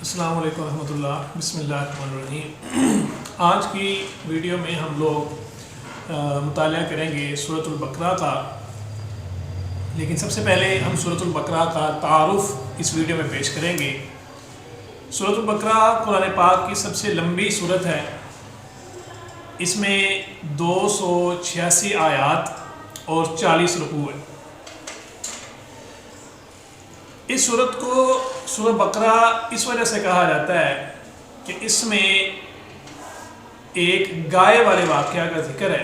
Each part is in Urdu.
السلام علیکم ورحمۃ اللہ۔ بسم اللہ الرحمن الرحیم۔ آج کی ویڈیو میں ہم لوگ مطالعہ کریں گے سورۃ البقرہ کا، لیکن سب سے پہلے ہم سورۃ البقرہ کا تعارف اس ویڈیو میں پیش کریں گے۔ سورۃ البقرہ قرآن پاک کی سب سے لمبی سورت ہے۔ اس میں 286 آیات اور 40 رکوع ہیں۔ اس سورت کو سورہ بقرہ اس وجہ سے کہا جاتا ہے کہ اس میں ایک گائے والے واقعہ کا ذکر ہے۔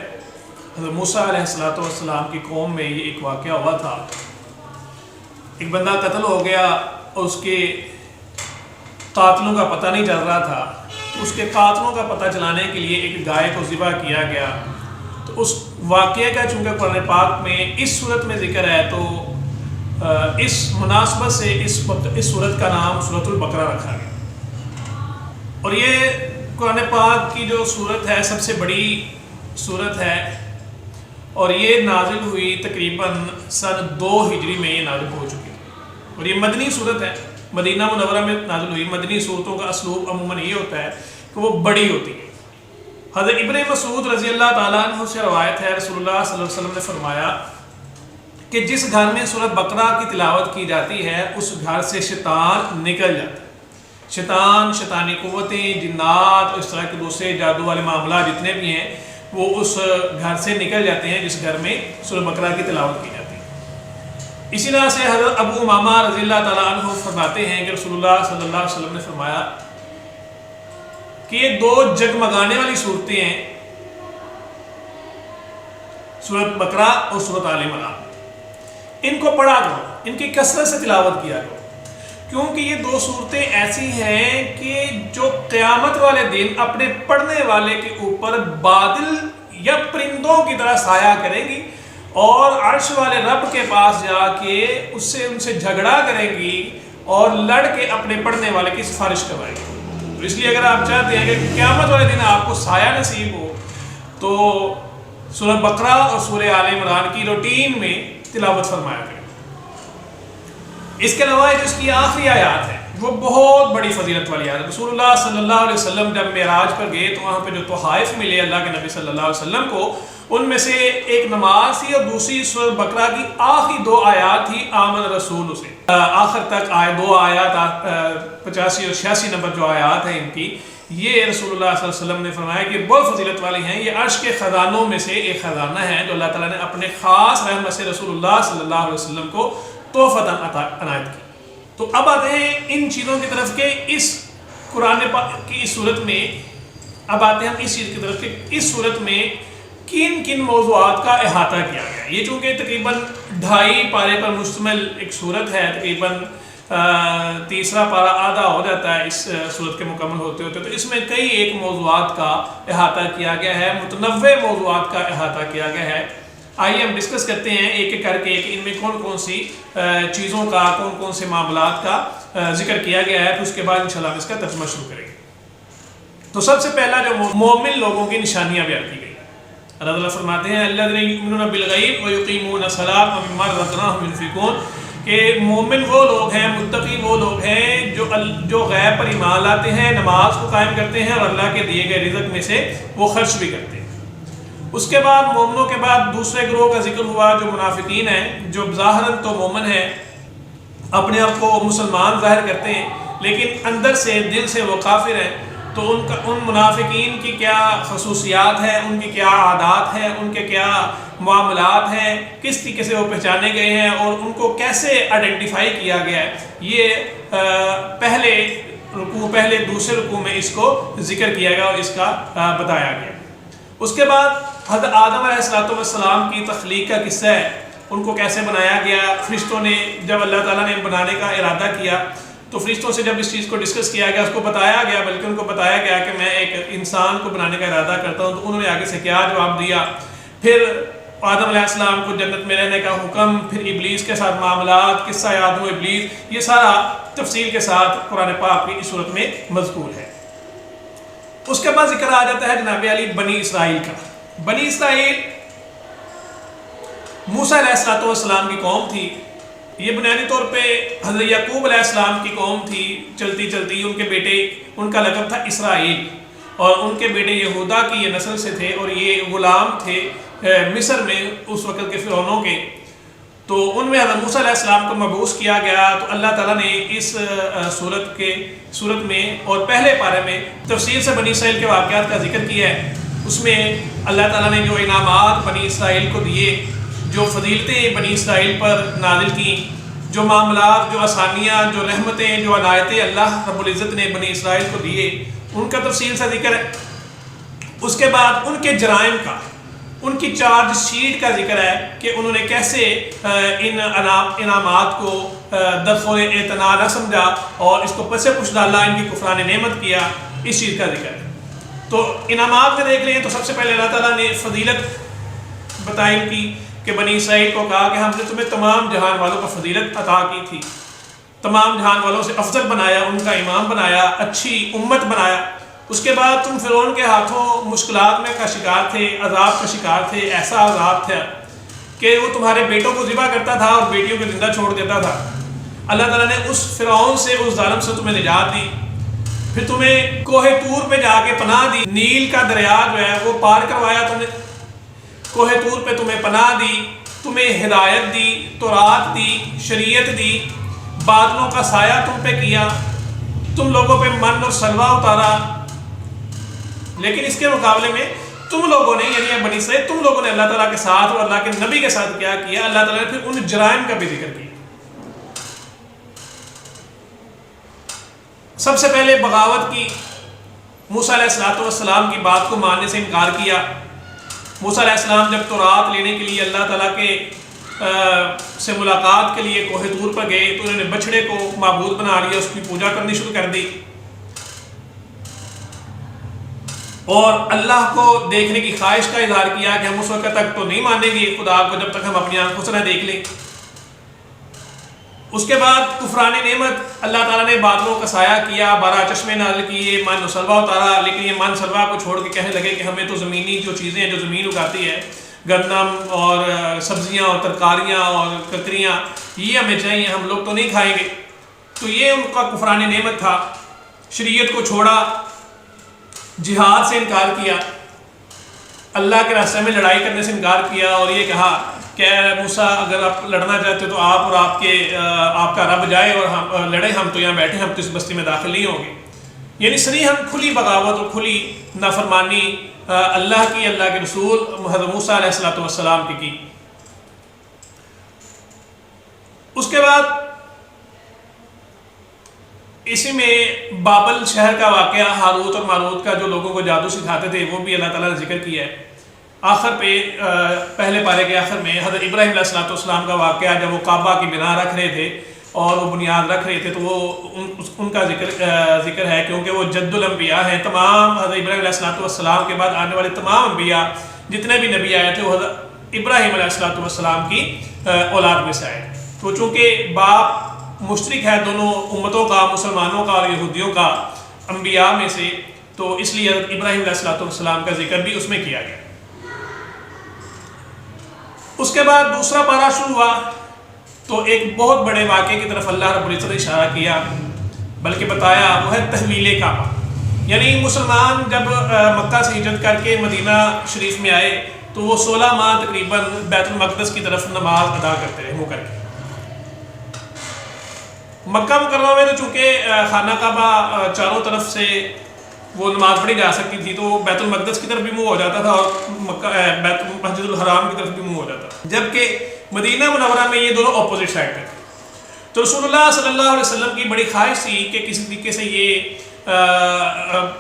حضرت موسیٰ علیہ السلام کی قوم میں یہ ایک واقعہ ہوا تھا۔ ایک بندہ قتل ہو گیا اور اس کے قاتلوں کا پتہ نہیں چل رہا تھا، تو اس کے قاتلوں کا پتہ چلانے کے لیے ایک گائے کو ذبح کیا گیا۔ تو اس واقعے کا چونکہ قرآن پاک میں اس سورت میں ذکر ہے، تو اس مناسبت سے اس سورت کا نام سورۃ البقرہ رکھا گیا۔ اور یہ قرآن پاک کی جو سورت ہے سب سے بڑی سورت ہے، اور یہ نازل ہوئی تقریباً سن 2 ہجری میں یہ نازل ہو چکی ہے، اور یہ مدنی سورت ہے، مدینہ منورہ میں نازل ہوئی۔ مدنی صورتوں کا اسلوب عموماً یہ ہوتا ہے کہ وہ بڑی ہوتی ہے۔ حضرت ابن مسعود رضی اللہ تعالیٰ عنہ سے روایت ہے، رسول اللہ صلی اللہ علیہ وسلم نے فرمایا کہ جس گھر میں سورۃ بقرہ کی تلاوت کی جاتی ہے اس گھر سے شیطان نکل جاتا ہے۔ شیطانی قوتیں، جنات اور اس طرح کے دوسرے جادو والے معاملات جتنے بھی ہیں وہ اس گھر سے نکل جاتے ہیں جس گھر میں سورۃ بقرہ کی تلاوت کی جاتی ہے۔ اسی طرح سے حضرت ابو امامہ رضی اللہ تعالیٰ عنہ فرماتے ہیں کہ رسول اللہ صلی اللہ علیہ وسلم نے فرمایا کہ یہ 2 جگمگانے والی صورتیں ہیں، سورۃ بقرہ اور سورۃ آل عمران۔ ان کو پڑھا کرو، ان کی کثرت سے تلاوت کیا کرو، کیونکہ یہ 2 صورتیں ایسی ہیں کہ جو قیامت والے دن اپنے پڑھنے والے کے اوپر بادل یا پرندوں کی طرح سایہ کریں گی، اور عرش والے رب کے پاس جا کے ان سے جھگڑا کریں گی اور لڑ کے اپنے پڑھنے والے کی سفارش کروائیں گی۔ تو اس لیے اگر آپ چاہتے ہیں کہ قیامت والے دن آپ کو سایہ نصیب ہو، تو سورۃ بقرہ اور سورہ آل عمران کی روٹین میں تلاوت فرمایا کریں۔ اس کے علاوہ جو اس کی آخری آیات ہے وہ بہت بڑی فضیلت والی آیات ہے۔ رسول اللہ صلی اللہ علیہ وسلم جب معراج پر گئے تو وہاں پہ جو تحائف ملے اللہ کے نبی صلی اللہ علیہ وسلم کو، ان میں سے ایک نماز تھی اور دوسری سورۃ بقرہ کی آخری 2 آیات تھی آمن رسول سے آخر تک آئے 2 آیات 85 اور 86 نمبر جو آیات ہیں ان کی، یہ رسول اللہ صلی اللہ علیہ وسلم نے فرمایا کہ بہت فضیلت والی ہیں۔ یہ عرش کے خزانوں میں سے ایک خزانہ ہے جو اللہ تعالیٰ نے اپنے خاص رحمت سے رسول اللہ صلی اللہ علیہ وسلم کو تحفۃً عنایت کی۔ تو اب آتے ہیں ان چیزوں کی طرف کہ اس قرآن پاک کی اس صورت میں، اب آتے ہیں ہم اس چیز کی طرف کہ اس صورت میں کن کن موضوعات کا احاطہ کیا گیا۔ یہ چونکہ تقریباً 2.5 پارے پر مشتمل ایک صورت ہے، تقریباً تیسرا پارہ آدھا ہو جاتا ہے اس صورت کے مکمل ہوتے ہوتے، تو اس میں کئی ایک موضوعات کا احاطہ کیا گیا ہے، متنوع موضوعات کا احاطہ کیا گیا ہے۔ آئیے ہم ڈسکس کرتے ہیں ایک ایک کر کے کہ ان میں کون کون سی چیزوں کا، کون کون سے معاملات کا ذکر کیا گیا ہے، پھر اس کے بعد انشاءاللہ ہم اس کا ترجمہ شروع کریں گے۔ تو سب سے پہلا جو مومن لوگوں کی نشانیاں بیان کی گئی، اللہ تعالیٰ فرماتے ہیں الذین یؤمنون بالغیب ویقیمون الصلاۃ ومما رزقناہم ينفقون، کہ مومن وہ لوگ ہیں، متقی وہ لوگ ہیں جو غیب پر ایمان لاتے ہیں، نماز کو قائم کرتے ہیں اور اللہ کے دیے گئے رزق میں سے وہ خرچ بھی کرتے ہیں۔ اس کے بعد مومنوں کے بعد دوسرے گروہ کا ذکر ہوا جو منافقین ہیں، جو ظاہراً تو مومن ہیں، اپنے آپ کو مسلمان ظاہر کرتے ہیں لیکن اندر سے دل سے وہ کافر ہیں۔ تو ان منافقین کی کیا خصوصیات ہیں، ان کی کیا عادات ہیں، ان کے کیا معاملات ہیں، کس طریقے سے وہ پہچانے گئے ہیں اور ان کو کیسے آئیڈینٹیفائی کیا گیا ہے، یہ پہلے دوسرے رکوع میں اس کو ذکر کیا گیا اور اس کا بتایا گیا۔ اس کے بعد حضرت آدم علیہ السلام کی تخلیق کا قصہ ہے، ان کو کیسے بنایا گیا۔ فرشتوں نے جب اللہ تعالیٰ نے بنانے کا ارادہ کیا تو فرشتوں سے جب اس چیز کو ڈسکس کیا گیا، اس کو بتایا گیا، بلکہ ان کو بتایا گیا کہ میں ایک انسان کو بنانے کا ارادہ کرتا ہوں، تو انہوں نے آگے سے کیا جواب دیا۔ پھر آدم علیہ السلام کو جنت میں رہنے کا حکم، پھر ابلیس کے ساتھ معاملات، قصہ آدم و ابلیس، یہ سارا تفصیل کے ساتھ قرآن پاک کی اس صورت میں مذکور ہے۔ اس کے بعد ذکر آ جاتا ہے جناب علی بنی اسرائیل کا۔ بنی اسرائیل موسیٰ علیہ السلام کی قوم تھی، یہ بنیادی طور پہ حضرت یعقوب علیہ السلام کی قوم تھی، چلتی چلتی ان کے بیٹے، ان کا لقب تھا اسرائیل، اور ان کے بیٹے یہودا کی یہ نسل سے تھے، اور یہ غلام تھے مصر میں اس وقت کے فرعونوں کے۔ تو ان میں حضرت موسیٰ علیہ السلام کو مبعوث کیا گیا، تو اللہ تعالیٰ نے اس صورت میں اور پہلے پارے میں تفصیل سے بنی اسرائیل کے واقعات کا ذکر کیا ہے۔ اس میں اللہ تعالیٰ نے جو انعامات بنی اسرائیل کو دیے، جو فضیلتیں بنی اسرائیل پر نازل کیں، جو معاملات، جو آسانیاں، جو رحمتیں، جو عنایتیں اللہ رب العزت نے بنی اسرائیل کو دیے، ان کا تفصیل سے ذکر ہے۔ اس کے بعد ان کے جرائم کا، ان کی چارج شیٹ کا ذکر ہے کہ انہوں نے کیسے ان انعامات کو درخور اعتنا نہ سمجھا اور اس کو پس پش ڈالا، ان کی کفران نعمت کیا، اس چیز کا ذکر ہے۔ تو انعامات میں دیکھ لیں تو سب سے پہلے اللہ تعالیٰ نے فضیلت بتائی ان کی، کہ بنی اسرائیل کو کہا کہ ہم نے تمہیں تمام جہان والوں کو فضیلت عطا کی تھی، تمام جہان والوں سے افضل بنایا، ان کا امام بنایا، اچھی امت بنایا۔ اس کے بعد تم فرعون کے ہاتھوں مشکلات میں کا شکار تھے، عذاب کا شکار تھے، ایسا عذاب تھا کہ وہ تمہارے بیٹوں کو ذبح کرتا تھا اور بیٹیوں کو زندہ چھوڑ دیتا تھا۔ اللہ تعالیٰ نے اس فرعون سے، اس ظالم سے تمہیں نجات دی، پھر تمہیں کوہ طور پہ جا کے پناہ دی، نیل کا دریا جو ہے وہ پار کروایا تمہیں، کوہ طور پہ تمہیں پناہ دی، تمہیں ہدایت دی، تورات دی، شریعت دی، بادلوں کا سایہ تم پہ کیا، تم لوگوں پہ من اور سلوہ اتارا۔ لیکن اس کے مقابلے میں تم لوگوں نے، یعنی بنی اسرائیل، تم لوگوں نے اللہ تعالیٰ کے ساتھ اور اللہ کے نبی کے ساتھ کیا کیا؟ اللہ تعالیٰ نے پھر ان جرائم کا بھی ذکر کیا۔ سب سے پہلے بغاوت کی، موسیٰ علیہ السلام کی بات کو ماننے سے انکار کیا۔ موسیٰ علیہ السلام جب تورات لینے کے لیے اللہ تعالیٰ کے سے ملاقات کے لیے کوہ طور پر گئے تو انہوں نے بچڑے کو معبود بنا لیا، اس کی پوجا کرنی شروع کر دی، اور اللہ کو دیکھنے کی خواہش کا اظہار کیا کہ ہم اس وقت تک تو نہیں مانیں گے خدا کو جب تک ہم اپنی آنکھوں سے نہ دیکھ لیں۔ اس کے بعد کفران نعمت، اللہ تعالیٰ نے بادلوں کا سایہ کیا، 12 چشمے نازل کیے، من و سلوہ اتارا، لیکن یہ من سلوہ کو چھوڑ کے کہنے لگے کہ ہمیں تو زمینی جو چیزیں ہیں جو زمین اگاتی ہے، گندم اور سبزیاں اور ترکاریاں اور ککریاں، یہ ہمیں چاہیے، ہم لوگ تو نہیں کھائیں گے۔ تو یہ ان کا کفران نعمت تھا۔ شریعت کو چھوڑا، جہاد سے انکار کیا، اللہ کے راستے میں لڑائی کرنے سے انکار کیا، اور یہ کہا کہ موسیٰ اگر آپ لڑنا چاہتے تو آپ اور آپ کا رب جائے اور ہم لڑیں، ہم تو یہاں بیٹھے، ہم تو اس بستی میں داخل نہیں ہوں گے۔ یعنی صریحاً کھلی بغاوت اور کھلی نافرمانی اللہ کی، اللہ کے رسول حضرت موسیٰ علیہ السلام کی۔ اس کے بعد اسی میں بابل شہر کا واقعہ، ہاروت اور ماروت کا جو لوگوں کو جادو سکھاتے تھے، وہ بھی اللہ تعالیٰ نے ذکر کیا ہے۔ آخر پہ پہلے پارے کے آخر میں حضرت ابراہیم علیہ السلام کا واقعہ، جب وہ کعبہ کی بنا رکھ رہے تھے اور وہ بنیاد رکھ رہے تھے، تو وہ ان کا ذکر ہے، کیونکہ وہ جد الانبیاء ہیں۔ تمام حضرت ابراہیم علیہ السلام کے بعد آنے والے تمام انبیاء جتنے بھی نبی آئے تھے وہ حضرت ابراہیم علیہ السلام کی اولاد میں سے آئے۔ تو چونکہ باپ مشترک ہے دونوں امتوں کا، مسلمانوں کا اور یہودیوں کا، انبیاء میں سے، تو اس لیے حضرت ابراہیم علیہ السلام کا ذکر بھی اس میں کیا گیا۔ اس کے بعد دوسرا پارہ شروع ہوا تو ایک بہت بڑے واقعے کی طرف اللہ رب العزت نے اشارہ کیا، بلکہ بتایا، وہ ہے تحویل کعبہ۔ یعنی مسلمان جب مکہ سے ہجرت کر کے مدینہ شریف میں آئے تو وہ 16 ماہ تقریباً بیت المقدس کی طرف نماز ادا کرتے رہے، منہ کر کے۔ مکہ مکرمہ میں تو چونکہ خانہ کعبہ چاروں طرف سے وہ نماز پڑھی جا سکتی تھی، تو بیت المقدس کی طرف بھی منہ ہو جاتا تھا اور مسجد الحرام کی طرف بھی منہ ہو جاتا تھا، جبکہ مدینہ منورہ میں یہ دونوں اپوزٹ سائڈ پہ تھے۔ تو رسول اللہ صلی اللہ علیہ وسلم کی بڑی خواہش تھی کہ کسی طریقے سے یہ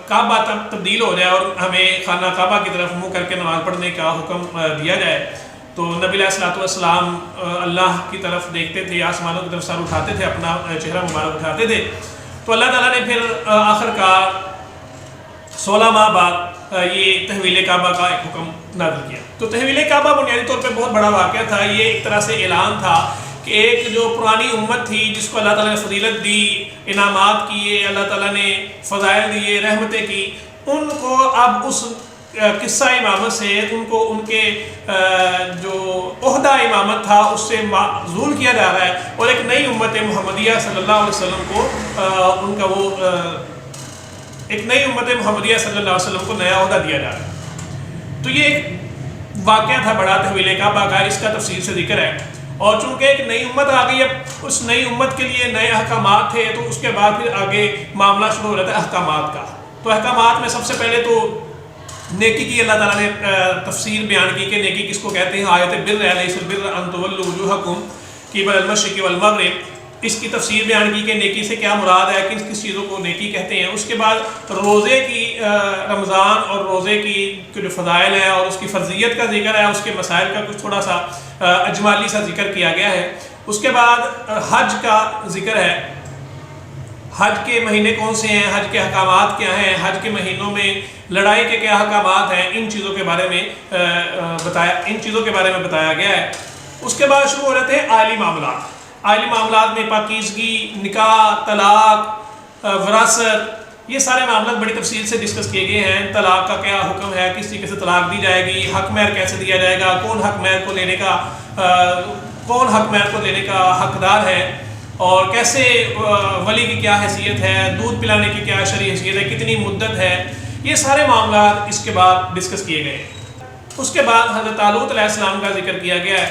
کعبہ تبدیل ہو جائے اور ہمیں خانہ کعبہ کی طرف منہ کر کے نماز پڑھنے کا حکم دیا جائے۔ تو نبی علیہ السلام اللہ کی طرف دیکھتے تھے، آسمانوں کی طرف سر اٹھاتے تھے، اپنا چہرہ مبارک اٹھاتے تھے۔ تو اللہ تعالیٰ نے پھر آخر کار 16 ماہ بعد یہ تحویل کعبہ کا ایک حکم نازل کیا۔ تو تحویل کعبہ بنیادی طور پہ بہت بڑا واقعہ تھا۔ یہ ایک طرح سے اعلان تھا کہ ایک جو پرانی امت تھی جس کو اللہ تعالیٰ نے فضیلت دی، انعامات کیے، اللہ تعالیٰ نے فضائل دیے، رحمتیں کی، ان کو اب اس قصہ امامت سے ان کو ان کے جو عہدہ امامت تھا اس سے معزول کیا جا رہا ہے، اور ایک نئی امت محمدیہ صلی اللہ علیہ وسلم کو ان کا وہ ایک نئی امت محمدیہ صلی اللہ علیہ وسلم کو نیا عہدہ دیا جا رہا ہے۔ تو یہ ایک واقعہ تھا بڑا تحویل کا، باقاعدہ اس کا تفصیل سے ذکر ہے، اور چونکہ ایک نئی امت آ گئی، اب اس نئی امت کے لیے نئے احکامات تھے، تو اس کے بعد پھر آگے معاملہ شروع ہو رہا تھا احکامات کا۔ تو احکامات میں سب سے پہلے تو نیکی کی اللہ تعالیٰ نے تفسیر بیان کی کہ نیکی کس کو کہتے ہیں۔ آیت بر ہے، لیس البر ان تولوا وجوہکم قبل المشرق والمغرب، اس کی تفسیر بیان کی کہ نیکی سے کیا مراد ہے، کس کس چیزوں کو نیکی کہتے ہیں۔ اس کے بعد روزے کی رمضان اور روزے کی جو فضائل ہیں اور اس کی فرضیت کا ذکر ہے، اس کے مسائل کا کچھ تھوڑا سا اجمالی سا ذکر کیا گیا ہے۔ اس کے بعد حج کا ذکر ہے، حج کے مہینے کون سے ہیں، حج کے احکامات کیا ہیں، حج کے مہینوں میں لڑائی کے کیا احکامات ہیں، ان چیزوں کے بارے میں بتایا گیا ہے۔ اس کے بعد شروع ہو رہے تھے آئلی معاملات۔ آئلی معاملات میں پاکیزگی، نکاح، طلاق، وراثت، یہ سارے معاملات بڑی تفصیل سے ڈسکس کیے گئے ہیں۔ طلاق کا کیا حکم ہے، کس طریقے سے طلاق دی جائے گی، حق مہر کیسے دیا جائے گا، کون حق مہر کو لینے کا حقدار ہے، اور کیسے ولی کی کیا حیثیت ہے، دودھ پلانے کی کیا شرعی حیثیت ہے، کتنی مدت ہے، یہ سارے معاملات اس کے بعد ڈسکس کیے گئے۔ اس کے بعد حضرت طالوت علیہ السلام کا ذکر کیا گیا ہے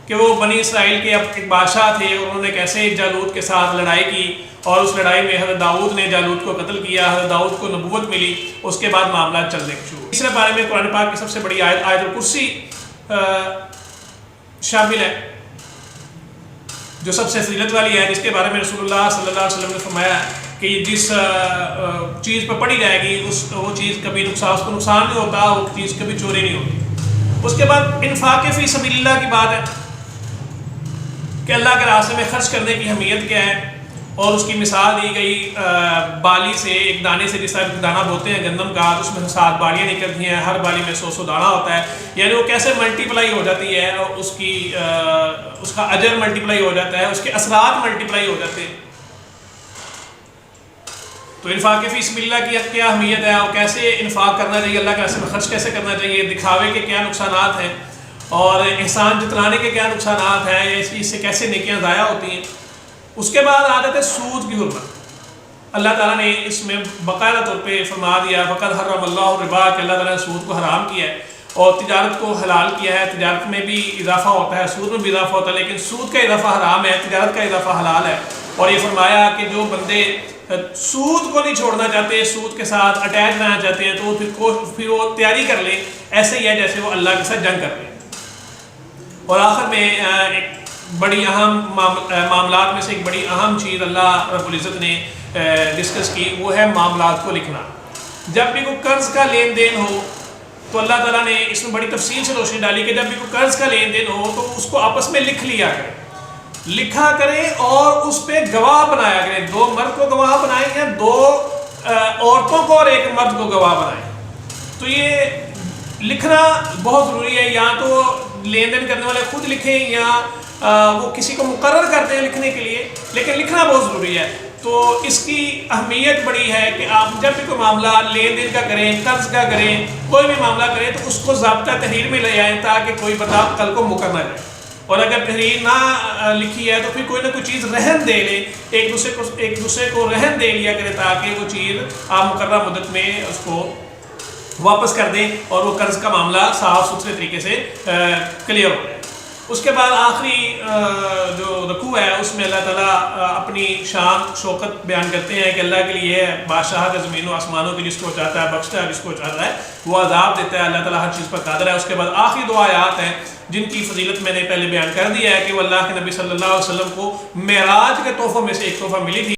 کہ وہ بنی اسرائیل کے ایک بادشاہ تھے، اور انہوں نے کیسے جالوت کے ساتھ لڑائی کی، اور اس لڑائی میں حضرت داؤد نے جالوت کو قتل کیا، حضرت داؤد کو نبوت ملی۔ اس کے بعد معاملات چلنے شروع۔ تیسرے بارے میں قرآن پاک کی سب سے بڑی آیت الکرسی شامل ہے، جو سب سے فضیلت والی ہے، جس کے بارے میں رسول اللہ صلی اللہ علیہ وسلم نے فرمایا کہ جس چیز پہ پڑھی جائے گی وہ چیز کبھی اس کو نقصان نہیں ہوتا، وہ چیز کبھی چوری نہیں ہوتی۔ اس کے بعد انفاق فی سبیل اللہ کی بات ہے کہ اللہ کے راستے میں خرچ کرنے کی اہمیت کیا ہے، اور اس کی مثال دی گئی بالی سے، ایک دانے سے، جس طرح دانہ بوتے ہیں گندم کا، اس میں 7 بالیاں نکلتی ہیں، ہر بالی میں 100 دانہ ہوتا ہے، یعنی وہ کیسے ملٹیپلائی ہو جاتی ہے، اور اس کا اجر ملٹیپلائی ہو جاتا ہے، اس کے اثرات ملٹیپلائی ہو جاتے ہیں۔ تو انفاق فی سبیل اللہ کی کیا اہمیت ہے، اور کیسے انفاق کرنا چاہیے، اللہ کے راستے میں خرچ کیسے کرنا چاہیے، دکھاوے کے کیا نقصانات ہیں، اور احسان جتلانے کے کیا نقصانات ہیں، اس سے کیسے نیکیاں ضائع ہوتی ہیں۔ اس کے بعد عادت ہے سود کی حرمت۔ اللہ تعالیٰ نے اس میں باقاعدہ طور پہ فرما دیا فقد حرم اللہ الربا، کہ اللہ تعالیٰ نے سود کو حرام کیا ہے اور تجارت کو حلال کیا ہے۔ تجارت میں بھی اضافہ ہوتا ہے، سود میں بھی اضافہ ہوتا ہے، لیکن سود کا اضافہ حرام ہے، تجارت کا اضافہ حلال ہے۔ اور یہ فرمایا کہ جو بندے سود کو نہیں چھوڑنا چاہتے، سود کے ساتھ اٹیچ رہنا چاہتے ہیں، تو پھر وہ تیاری کر لیں، ایسے ہی ہے جیسے وہ اللہ کے ساتھ جنگ کر لیں۔ اور آخر میں ایک بڑی اہم معاملات میں سے ایک بڑی اہم چیز اللہ رب العزت نے ڈسکس کی، وہ ہے معاملات کو لکھنا۔ جب بھی کوئی قرض کا لین دین ہو تو اللہ تعالیٰ نے اس میں بڑی تفصیل سے روشنی ڈالی کہ جب بھی کوئی قرض کا لین دین ہو تو اس کو آپس میں لکھ لیا کرے، لکھا کریں، اور اس پہ گواہ بنایا کریں۔ 2 مرد کو گواہ بنائیں یا 2 عورتوں کو اور 1 مرد کو گواہ بنائیں۔ تو یہ لکھنا بہت ضروری ہے، یا تو لین دین کرنے والے خود لکھیں یا وہ کسی کو مقرر کرتے ہیں لکھنے کے لیے، لیکن لکھنا بہت ضروری ہے۔ تو اس کی اہمیت بڑی ہے کہ آپ جب بھی کوئی معاملہ لین دین کا کریں، قرض کا کریں، کوئی بھی معاملہ کریں، تو اس کو ضابطہ تحریر میں لے آئیں تاکہ کوئی بندہ کل کو مکر نہ جائے۔ اور اگر تحریر نہ لکھی ہے تو پھر کوئی نہ کوئی چیز رہن دے لے، ایک دوسرے کو رہن دے لیا کرے، تاکہ وہ چیز آپ مقررہ مدت میں اس کو واپس کر دیں اور وہ قرض کا معاملہ صاف ستھرے طریقے سے کلیئر ہو جائے۔ اس کے بعد آخری جو رکوع ہے اس میں اللہ تعالیٰ اپنی شان شوکت بیان کرتے ہیں کہ اللہ کے لیے بادشاہت زمین و آسمانوں کی، جس کو چاہتا ہے بخشتا ہے، جس کو چاہتا ہے وہ عذاب دیتا ہے، اللہ تعالیٰ ہر چیز پر قادر ہے۔ اس کے بعد آخری 2 آیات ہیں جن کی فضیلت میں نے پہلے بیان کر دیا ہے کہ وہ اللہ کے نبی صلی اللہ علیہ وسلم کو معراج کے تحفوں میں سے ایک تحفہ ملی تھی۔